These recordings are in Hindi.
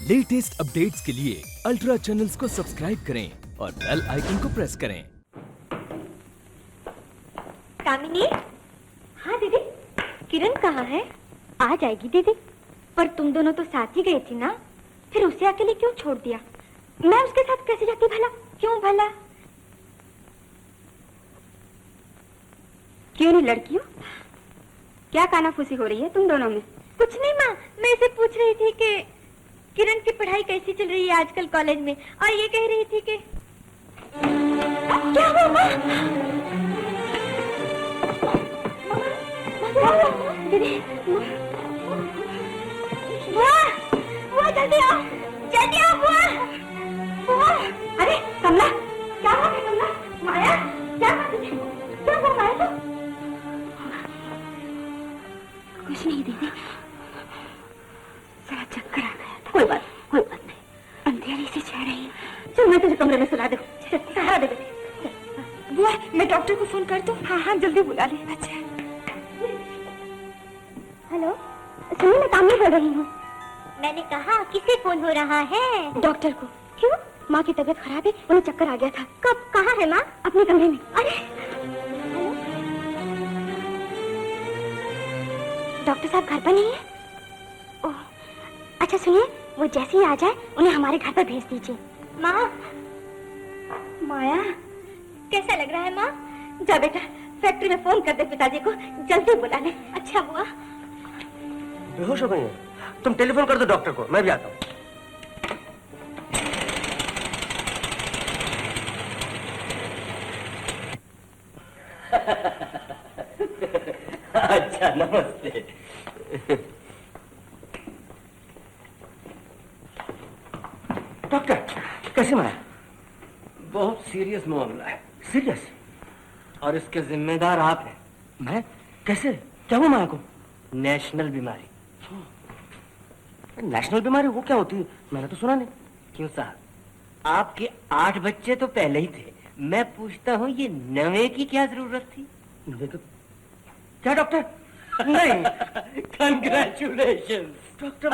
लेटेस्ट अपडेट्स के लिए अल्ट्रा चैनल्स को सब्सक्राइब करें और बेल आइकन को प्रेस करें। कामिनी। हाँ दीदी, किरण कहाँ है? आ जाएगी दीदी। पर तुम दोनों तो साथ ही गई थी ना, फिर उसे अकेले क्यों छोड़ दिया? मैं उसके साथ कैसे जाती भला? क्यों भला? क्यों नहीं लड़कियों, क्या कानाफूसी हो रही है तुम दोनों में? कुछ नहीं माँ, मैं इसे पूछ रही थी कि किरण की पढ़ाई कैसी चल रही है आजकल कॉलेज में, और ये कह रही थी कि क्या हुआ माँ? दीदी, बुआ जल्दी आओ, जल्दी आओ बुआ। अरे कमला, क्या हुआ कमला? माया, क्या हुआ तुझे? क्या हुआ माया? तो कुछ नहीं दीदी, जरा चक्कर आ गया था। कोई बात नहीं, अंधेरी से छह रही है। चल मैं तुझे कमरे में सुला दूं। सहारा दे दे। बुआ, मैं डॉक्टर को फोन कर दूं? हाँ जल्दी बुला ले। अच्छा। हेलो, सुनिए मैं कामिनी बोल रही हूँ। मैंने कहा किसे फोन हो रहा है? डॉक्टर को। क्यों? माँ की तबीयत खराब है, उन्हें चक्कर आ गया था। कब? कहाँ है माँ? अपने कमरे में। अरे डॉक्टर साहब घर पर नहीं है? ओह, अच्छा सुनिए, वो जैसे ही आ जाए उन्हें हमारे घर पर भेज दीजिए। माँ, माया कैसा लग रहा है माँ? जा बेटा, फैक्ट्री में फोन कर दे पिताजी को, जल्दी बुला ले। अच्छा बुआ। बेहोश हो गई हैं? तुम टेलीफोन कर दो डॉक्टर को, मैं भी आता हूँ। अच्छा नमस्ते। डॉक्टर कैसे माया? बहुत सीरियस मामला है। सीरियस? और इसके जिम्मेदार आप हैं। मैं? कैसे? क्या हुआ माया को? नेशनल बीमारी। नेशनल बीमारी वो क्या होती है? मैंने तो सुना नहीं। क्यों साहब, आपके 8 बच्चे तो पहले ही थे। मैं पूछता हूँ ये 9वें की क्या जरूरत थी? क्या डॉक्टर? नहीं। Congratulation doctor.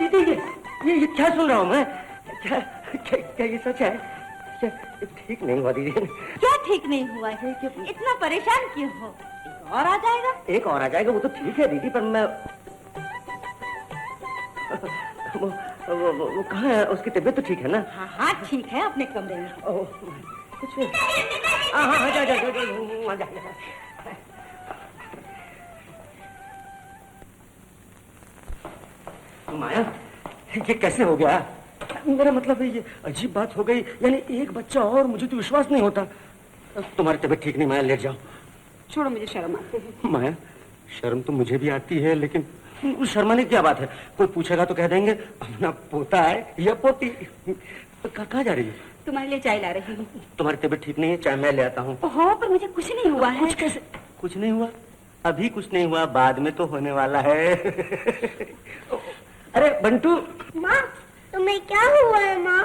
दीदी ये क्या सुन रहा हूँ मैं? क्या ये सच है? क्या ठीक नहीं हुआ दीदी? क्या ठीक नहीं हुआ है? क्यों इतना परेशान क्यों हो? एक और आ जाएगा। एक और आ जाएगा वो तो ठीक है दीदी, पर मैं वो कहाँ है? उसकी तबीयत तो ठीक है ना? हाँ ठीक है, अपने कमरे में। कुछ हाँ जा। माया ये कैसे हो गया? मेरा मतलब है ये अजीब बात हो गई, यानी एक बच्चा और, मुझे तो विश्वास नहीं होता। तुम्हारी तबीयत ठीक नहीं माया, लेट जाओ। छोड़ो, मुझे शर्म आती है। माया शर्म तो मुझे भी आती है, लेकिन शर्माने की क्या बात है? कोई पूछेगा तो कह देंगे अपना पोता है या पोती। कहाँ जा रही है? तुम्हारे लिए चाय ला रही हूँ। तुम्हारी तबीयत ठीक नहीं है? चाय मैं ले आता हूँ। ओहो, पर मुझे कुछ नहीं हुआ है। कुछ कैसे? कुछ नहीं हुआ? अभी कुछ नहीं हुआ, बाद में तो होने वाला है। अरे बंटू। माँ तुम्हें क्या हुआ है माँ?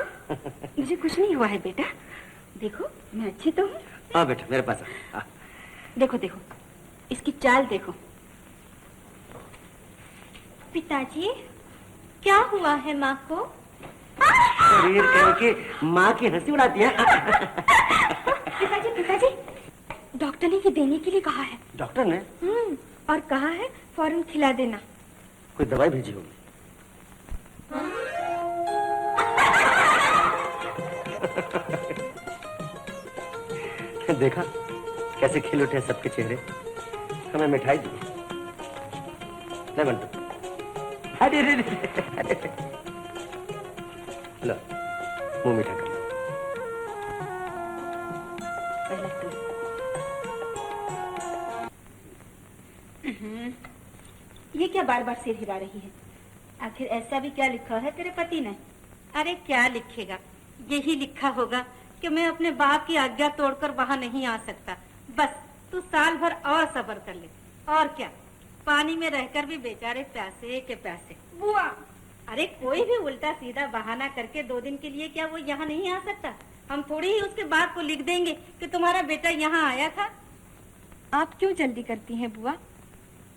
मुझे कुछ नहीं हुआ है बेटा, देखो मैं अच्छी तो हूँ। हाँ बेटा मेरे पास आ। देखो देखो, इसकी चाल देखो। पिताजी क्या हुआ है माँ को? शरीर कह के माँ की हंसी उड़ाती है। पिताजी, डॉक्टर ने ये देने के लिए कहा है। डॉक्टर ने? और कहा है फौरन खिला देना। कोई दवाई भेजी होगी। देखा कैसे खिल उठे सबके चेहरे। हमें मिठाई दी। ले बंटू। अरे लो मुंह मीठा कर। ये क्या बार बार सिर हिला रही है? आखिर ऐसा भी क्या लिखा है तेरे पति ने? अरे क्या लिखेगा, यही लिखा होगा कि मैं अपने बाप की आज्ञा तोड़कर वहाँ नहीं आ सकता। बस तू साल भर और सब्र कर ले। और क्या, पानी में रहकर भी बेचारे प्यासे के प्यासे। बुआ, अरे कोई भी उल्टा सीधा बहाना करके 2 दिन के लिए क्या वो यहाँ नहीं आ सकता? हम थोड़ी ही उसके बाप को लिख देंगे कि तुम्हारा बेटा यहाँ आया था। आप क्यों जल्दी करती हैं बुआ?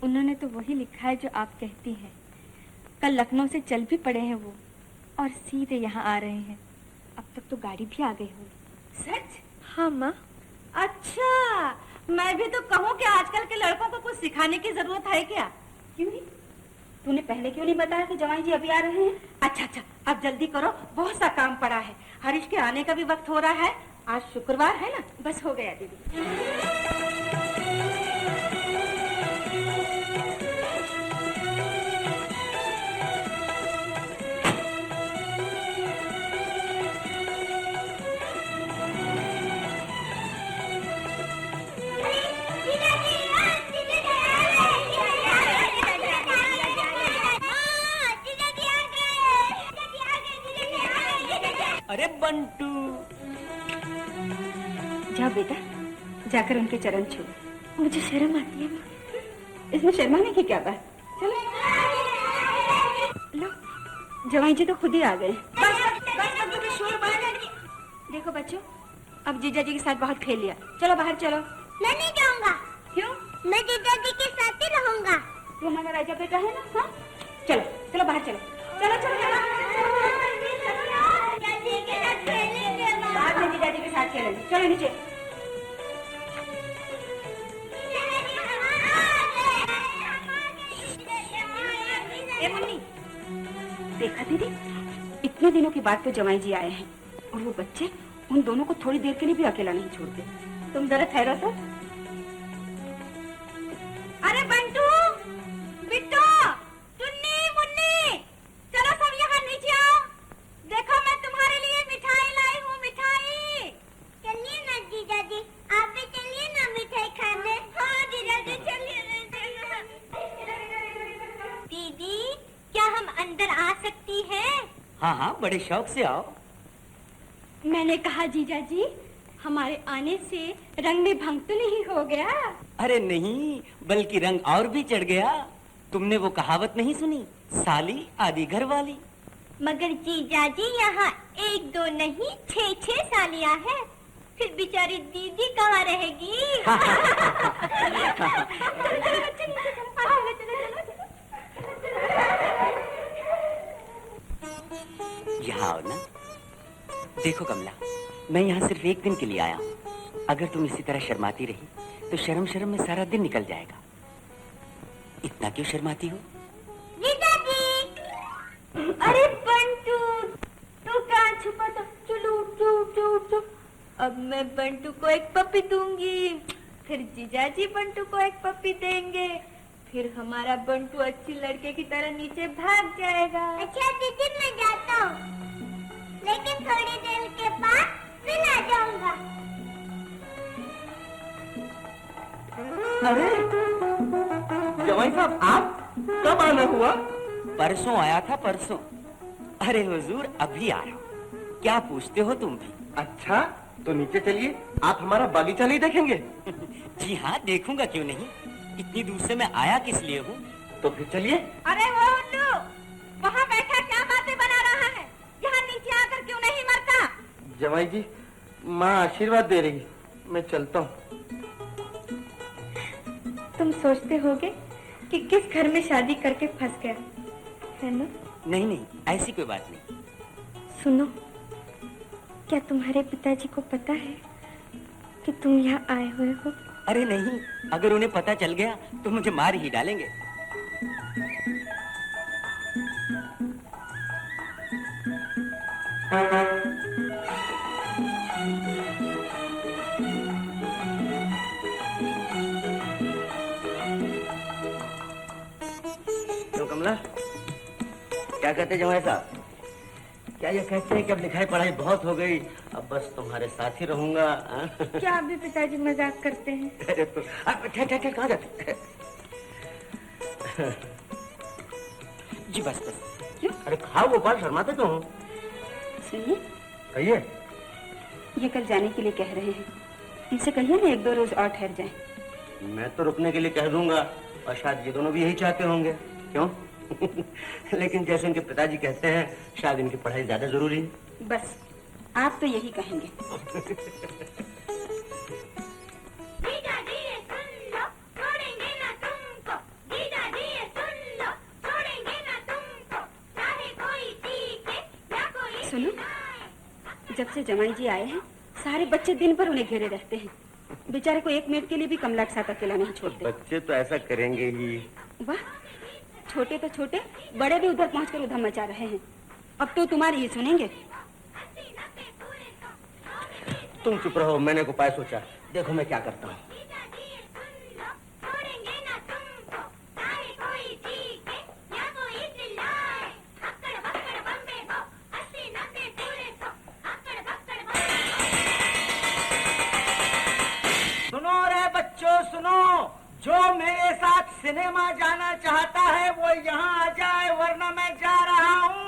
उन्होंने तो वही लिखा है जो आप कहती हैं। कल लखनऊ से चल भी पड़े हैं वो और सीधे यहाँ आ रहे हैं। अब तक तो गाड़ी भी आ गई होगी। सच? हाँ माँ। अच्छा, मैं भी तो कहूँ कि आजकल के लड़कों को कुछ सिखाने की जरूरत है क्या? क्यों नहीं? तूने पहले क्यों नहीं बताया कि जवाई जी अभी आ रहे हैं? अच्छा अच्छा, अब जल्दी करो, बहुत सा काम पड़ा है। हरीश के आने का भी वक्त हो रहा है। आज शुक्रवार है ना? बस हो गया दीदी। अरे बंटू, जा बेटा, जाकर उनके चरण छू। मुझे शर्म आती है माँ। इसमें शर्माने की क्या बात? चलो। लो, जवाई जी तो खुद ही आ गए। देखो बच्चों, अब जीजा जी के साथ बहुत खेल लिया। चलो बाहर चलो। मैं नहीं जाऊंगा। क्यों? मैं जीजा जी के साथ ही रहूंगा। तू हमारा राजा बेटा है ना? हाँ? चलो चलो बाहर चलो। चलो चलो चलो। जीजा जी के साथ खेलेंगे। बाद में जीजा जी के साथ खेलेंगे। चलो नीचे। ए मुन्नी, देखा दीदी, इतने दिनों के बाद तो जमाई जी आए हैं और वो बच्चे उन दोनों को थोड़ी देर के लिए भी अकेला नहीं छोड़ते। तुम जरा ठहरो तो। अरे बंटू, बिट्टू, टुन्नी, मुन्नी, चलो सब यहाँ नीचे आओ। देखो मैं तुम्हारे लिए मिठाई लाई हूँ, मिठाई। चलिए ना जीजा जी, आप भी चलिए ना मिठाई खाने। हाँ जीजा जी चलिए ना। दीदी, क्या हम अंदर आ सकती हैं? हाँ हाँ, बड़े शौक से आओ। मैंने कहा जीजा जी, हमारे आने से रंग में भंग तो नहीं हो गया? अरे नहीं, बल्कि रंग और भी चढ़ गया। तुमने वो कहावत नहीं सुनी, साली आदि घर वाली? मगर जीजा जी यहाँ 1 2 नहीं 6 सालियाँ हैं। फिर बेचारी दीदी कहाँ रहेगी? यहाँ आओ ना। देखो कमला, मैं यहाँ सिर्फ 1 दिन के लिए आया हूँ। अगर तुम इसी तरह शर्माती रही तो शर्म शर्म में सारा दिन निकल जाएगा। इतना क्यों शर्माती हो? जीजा जी। अरे बंटू, तू कहाँ छुपा था? चलो चलो। अब मैं बंटू को एक पप्पी दूंगी, फिर जीजा जी बंटू को एक पप्पी देंगे, फिर हमारा बंटू अच्छी लड़के की तरह नीचे भाग जाएगा। अच्छा दीदी, मैं जाता हूँ, लेकिन थोड़ी देर के बाद फिर आ जाऊंगा। अरे जवाई साहब, आप कब आना हुआ? परसों आया था, परसों। अरे हुजूर, अभी आ रहा हूँ। क्या पूछते हो तुम भी? अच्छा, तो नीचे चलिए, आप हमारा बागीचा नहीं देखेंगे? जी हाँ, देखूंगा, क्यों नहीं। इतनी दूर से मैं आया किस लिए हूँ? तो फिर चलिए। अरे वो उल्लू, वहाँ बैठा क्या बातें बना रहा है? यहाँ नीचे आकर क्यों नहीं मरता? जवाई जी, माँ आशीर्वाद दे रही, मैं चलता हूँ। तुम सोचते होगे कि किस घर में शादी करके फंस गया है ना? नहीं नहीं, ऐसी कोई बात नहीं। सुनो, क्या तुम्हारे पिताजी को पता है कि तुम यहाँ आए हुए हो? अरे नहीं, अगर उन्हें पता चल गया तो मुझे मार ही डालेंगे। क्यों कमला, क्या कहते जवाई साहब? क्या ये कहते हैं कि अब लिखाई पढ़ाई बहुत हो गई, अब बस तुम्हारे साथ ही रहूंगा? क्या आप भी पिताजी मजाक करते हैं? अरे तो ठहर, कहाँ जाते? जी बस बस। क्यों? अरे खाओ गोपाल, शर्माते तो हो। सुनिए, कहिए। ये कल जाने के लिए कह रहे हैं, इनसे कहिए ना 1 2 रोज और ठहर जाएं। मैं तो रुकने के लिए कह दूंगा, और शायद ये दोनों भी यही चाहते होंगे। क्यों? लेकिन जैसे इनके पिताजी कहते हैं, शायद इनकी पढ़ाई ज्यादा जरूरी है। बस, आप तो यही कहेंगे। जीजा जी सुन लो, छोड़ेंगे ना तुमको। सुनो, जब से जमाई जी आए हैं सारे बच्चे दिन भर उन्हें घेरे रहते हैं। बेचारे को एक मिनट के लिए भी कमला के साथ अकेला नहीं छोड़ते। बच्चे तो ऐसा करेंगे ही। वाह, छोटे तो छोटे, बड़े भी उधर पहुंचकर उधर मचा रहे हैं। अब तो तुम्हारी ही सुनेंगे। तुम चुप रहो, मैंने एक उपाय सोचा, देखो मैं क्या करता हूँ। सुनो रे बच्चों सुनो, जो मेरे साथ सिनेमा जाना चाहता है वो यहाँ आ जाए, वरना मैं जा रहा हूँ।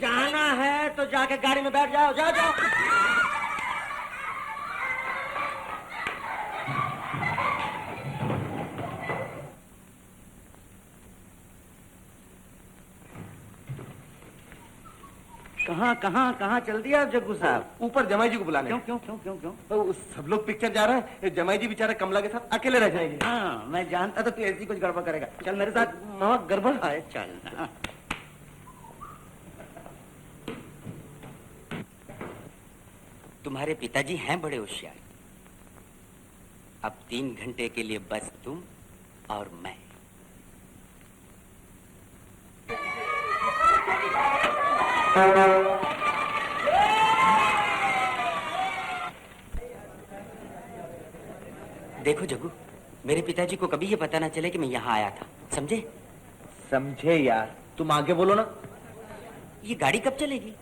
जाना है तो जाके गाड़ी में बैठ जाओ, जाओ जाओ। कहाँ चल दिया जग्गू साहब? ऊपर जमाई जी को बुलाने। क्यों? तो सब लोग पिक्चर जा रहे हैं, जमाई जी बेचारे कमला के साथ अकेले रह जाएंगे। हाँ, मैं जानता था तू ऐसी कुछ गड़बड़ करेगा। चल मेरे साथ। मामा गड़बड़ है, चल। तुम्हारे पिताजी हैं बड़े होशियार। अब 3 घंटे के लिए बस तुम और मैं। देखो जग्गू, मेरे पिताजी को कभी ये पता ना चले कि मैं यहाँ आया था, समझे? समझे यार, तुम आगे बोलो ना। ये गाड़ी कब चलेगी?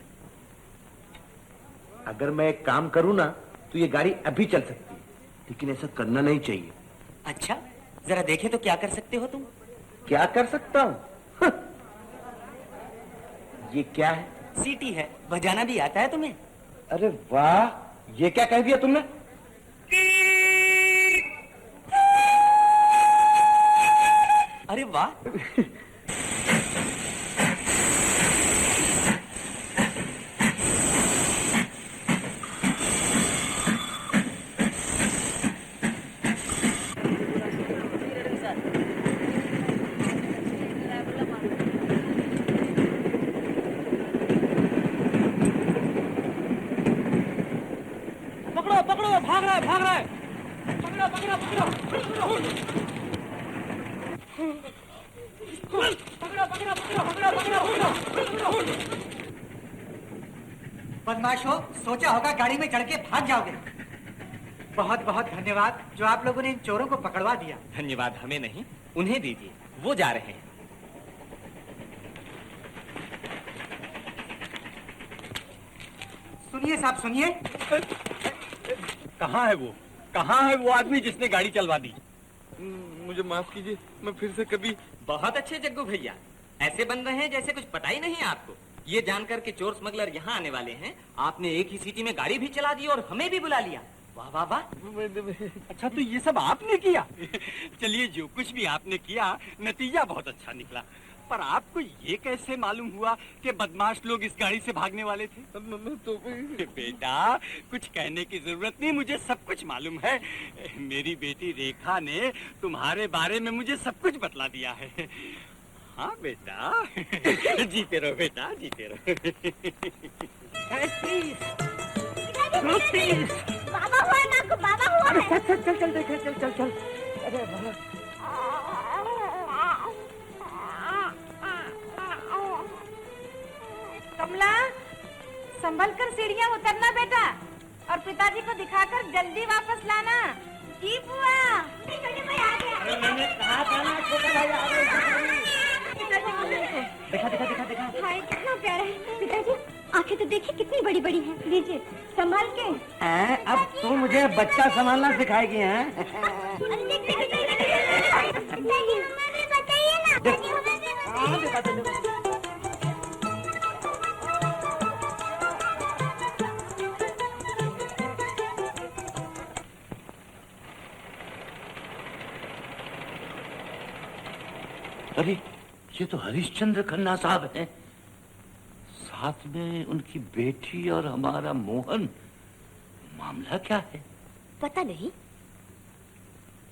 अगर मैं एक काम करूँ ना तो ये गाड़ी अभी चल सकती है, लेकिन ऐसा करना नहीं चाहिए। अच्छा, जरा देखें तो क्या कर सकते हो तुम? क्या कर सकता हूँ? ये क्या है? सीटी है, बजाना भी आता है तुम्हें? अरे वाह, ये क्या कह दिया तुमने? अरे वाह। पकड़ो, भाग रहा है। पकड़ो। बदमाशों, सोचा होगा गाड़ी में चढ़ के भाग जाओगे। बहुत बहुत धन्यवाद जो आप लोगों ने इन चोरों को पकड़वा दिया। धन्यवाद हमें नहीं, उन्हें दीजिए, वो जा रहे हैं। सुनिए साहब, सुनिए। कहाँ है वो आदमी जिसने गाड़ी चलवा दी? मुझे माफ कीजिए, मैं फिर से कभी। बहुत अच्छे जग्गू भैया, ऐसे बन रहे हैं जैसे कुछ पता ही नहीं है आपको। ये जानकर के चोर स्मगलर यहाँ आने वाले हैं, आपने एक ही सीटी में गाड़ी भी चला दी और हमें भी बुला लिया। वाह वाह वाह। अच्छा, तो ये सब आपने किया? चलिए, जो कुछ भी आपने किया नतीजा बहुत अच्छा निकला। पर आपको ये कैसे मालूम हुआ कि बदमाश लोग इस गाड़ी से भागने वाले थे? तो बेटा, कुछ कहने की जरूरत नहीं, मुझे सब कुछ मालूम है। मेरी बेटी रेखा ने तुम्हारे बारे में मुझे सब कुछ बतला दिया है। हाँ बेटा, जीते रहो बेटा, जीते रहो। बाबा हुआ ना को, बाबा हुआ है। चल। अरे वाह। कमला, संभल कर सीढ़ियाँ उतरना बेटा, और पिताजी को दिखाकर जल्दी वापस लाना। जी बुआ। मैंने कहा था ना, छोटा भाई आ गए। देखा। हाय, कितना प्यारा है पिताजी। आंखें तो देखिए कितनी बड़ी बड़ी हैं। लीजिए, संभाल के। अब तू मुझे बच्चा संभालना सिखाएगी हैं? बताइए ना। अरे, ये तो हरिश्चंद्र खन्ना साहब हैं। साथ में उनकी बेटी और हमारा मोहन। मामला क्या है? पता नहीं।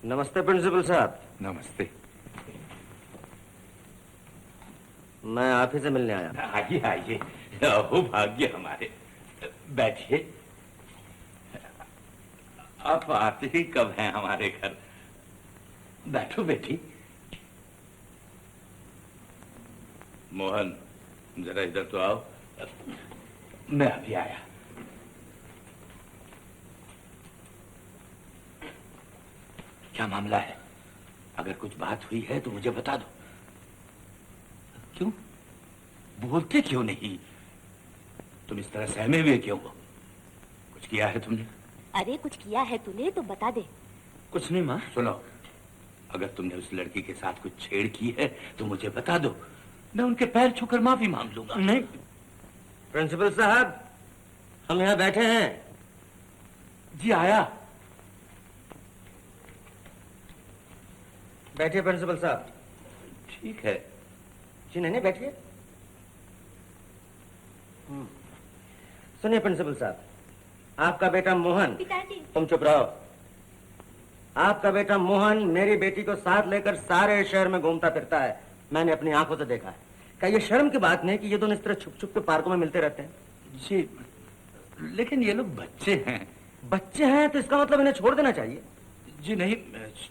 नमस्ते प्रिंसिपल साहब। नमस्ते। मैं आप ही से मिलने आया। आइए आइए, अहो भाग्य हमारे। बैठिए। आप आते ही कब हैं हमारे घर? बैठो बेटी। मोहन, जरा इधर तो आओ। मैं अभी आया। क्या मामला है? अगर कुछ बात हुई है तो मुझे बता दो। क्यों बोलते क्यों नहीं? तुम इस तरह सहमे हुए क्यों हो? कुछ किया है तुमने? अरे कुछ किया है तूने तो बता दे। कुछ नहीं माँ। सुनो, अगर तुमने उस लड़की के साथ कुछ छेड़ की है तो मुझे बता दो, मैं उनके पैर छूकर माफी मांग लूंगा। नहीं प्रिंसिपल साहब, हम यहाँ बैठे हैं। जी आया। बैठिए प्रिंसिपल साहब। ठीक है। जी नहीं बैठिए। सुनिए प्रिंसिपल साहब, आपका बेटा मोहन। पिताजी। तुम चुप रहो। आपका बेटा मोहन मेरी बेटी को साथ लेकर सारे शहर में घूमता फिरता है। मैंने अपनी आंखों से देखा है। क्या ये शर्म की बात नहीं कि ये दोनों इस तरह छुप छुप के पार्कों में मिलते रहते हैं? जी, लेकिन ये लोग बच्चे हैं। बच्चे हैं तो इसका मतलब इन्हें छोड़ देना चाहिए। जी नहीं,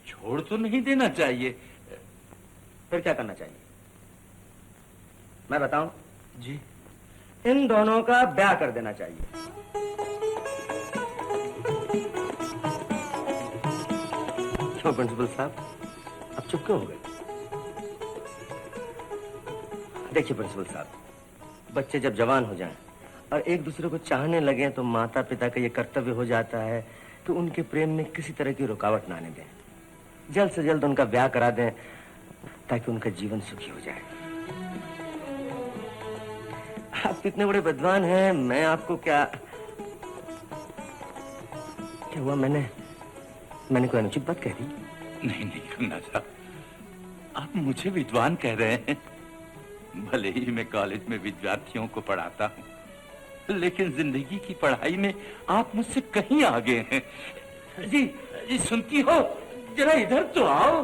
छोड़ तो नहीं देना चाहिए। फिर क्या करना चाहिए? मैं बताऊं? जी। इन दोनों का ब्याह कर देना चाहिए। क्यों प्रिंसिपल साहब, अब चुप क्यों हो गए? देखिए प्रिंसिपल साहब, बच्चे जब जवान हो जाएं और एक दूसरे को चाहने लगे तो माता पिता का ये कर्तव्य हो जाता है कि उनके प्रेम में किसी तरह की रुकावट ना आने दें। जल्द से जल्द उनका ब्याह करा दें ताकि उनका जीवन सुखी हो जाए। आप इतने बड़े विद्वान हैं, मैं आपको क्या हुआ? मैंने कोई अनुचित बात कह दी? नहीं नहीं खन्ना साहब, आप मुझे विद्वान कह रहे हैं। भले ही मैं कॉलेज में विद्यार्थियों को पढ़ाता हूँ, लेकिन जिंदगी की पढ़ाई में आप मुझसे कहीं आगे हैं। जी जी, सुनती हो? जरा इधर तो आओ।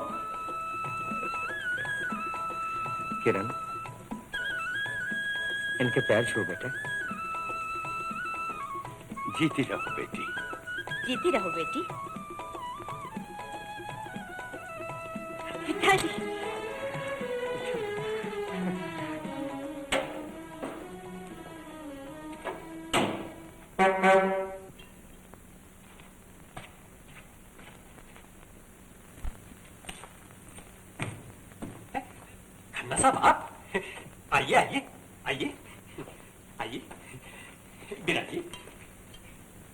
किरण, इनके पैर छू बेटा। जीती रहो बेटी। जीती रहो बेटी। पिताजी। खन्ना साहब, आप आइए आइए आइए आइए। बिराजी,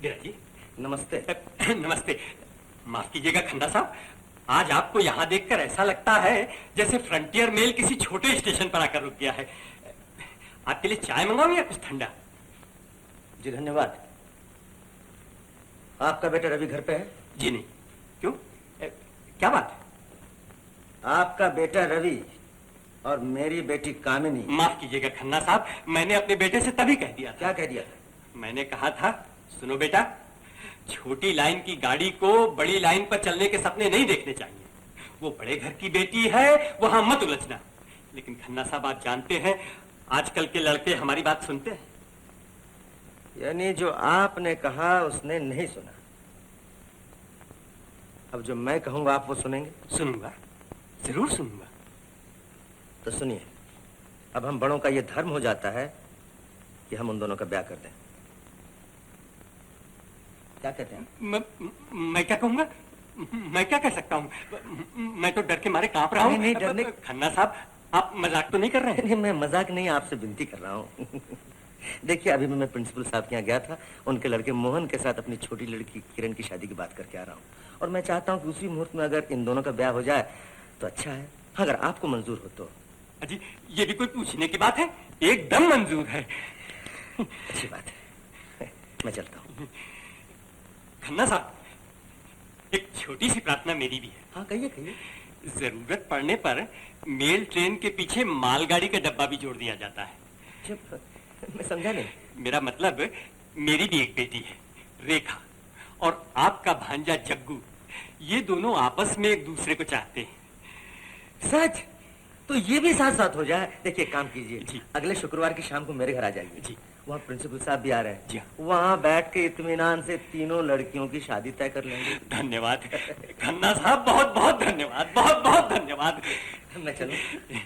बिराजी। नमस्ते। नमस्ते। माफ कीजिएगा खन्ना साहब, आज आपको यहाँ देखकर ऐसा लगता है जैसे फ्रंटियर मेल किसी छोटे स्टेशन पर आकर रुक गया है। आपके लिए चाय मंगाऊं या कुछ ठंडा? जी धन्यवाद। आपका बेटा रवि घर पे है? जी नहीं। क्यों, क्या बात है? आपका बेटा रवि और मेरी बेटी कामिनी। माफ कीजिएगा खन्ना साहब, मैंने अपने बेटे से तभी कह दिया था। क्या कह दिया था? मैंने कहा था, सुनो बेटा, छोटी लाइन की गाड़ी को बड़ी लाइन पर चलने के सपने नहीं देखने चाहिए। वो बड़े घर की बेटी है, वहां मत उलझना। लेकिन खन्ना साहब, आप जानते हैं आजकल के लड़के हमारी बात सुनते हैं। यानी जो आपने कहा उसने नहीं सुना। अब जो मैं कहूंगा आप वो सुनेंगे? सुनूंगा, जरूर सुनूंगा। तो सुनिए, अब हम बड़ों का ये धर्म हो जाता है कि हम उन दोनों का ब्याह कर दें। क्या कहते हैं? मैं क्या कहूंगा? मैं क्या कह सकता हूँ? मैं तो डर के मारे कांप रहा हूँ। नहीं, डरने। खन्ना साहब, आप मजाक तो नहीं कर रहे हैं? नहीं, मैं मजाक नहीं, आपसे विनती कर रहा हूँ। देखिए, अभी मैं प्रिंसिपल साहब के यहाँ गया था, उनके लड़के मोहन के साथ अपनी छोटी लड़की किरण की शादी की बात करके आ रहा हूँ। और मैं चाहता हूँ कि उसी मुहूर्त में अगर इन दोनों का ब्याह हो जाए तो अच्छा है, अगर आपको मंजूर हो तो। अजी, ये भी कोई पूछने की बात है? एकदम मंजूर है। अच्छी बात है, मैं चलता हूँ। खन्ना साहब, एक छोटी सी प्रार्थना मेरी भी है। हाँ कहिए कहिए। जरूरत पड़ने पर मेल ट्रेन के पीछे मालगाड़ी का डब्बा भी जोड़ दिया जाता है। मैं समझा नहीं। मेरा मतलब, मेरी भी एक बेटी है, रेखा। और आपका भांजा जग्गू, ये दोनों आपस में एक दूसरे को चाहते हैं। सच? तो ये भी साथ साथ हो जाए। देखिए, काम कीजिए जी। अगले शुक्रवार की शाम को मेरे घर आ जाइए। जी। वहाँ प्रिंसिपल साहब भी आ रहे हैं। जी। वहाँ बैठ के इत्मीनान से तीनों लड़कियों की शादी तय कर लेंगे। धन्यवाद खन्ना साहब, बहुत बहुत धन्यवाद, बहुत बहुत धन्यवाद। मैं चलूं?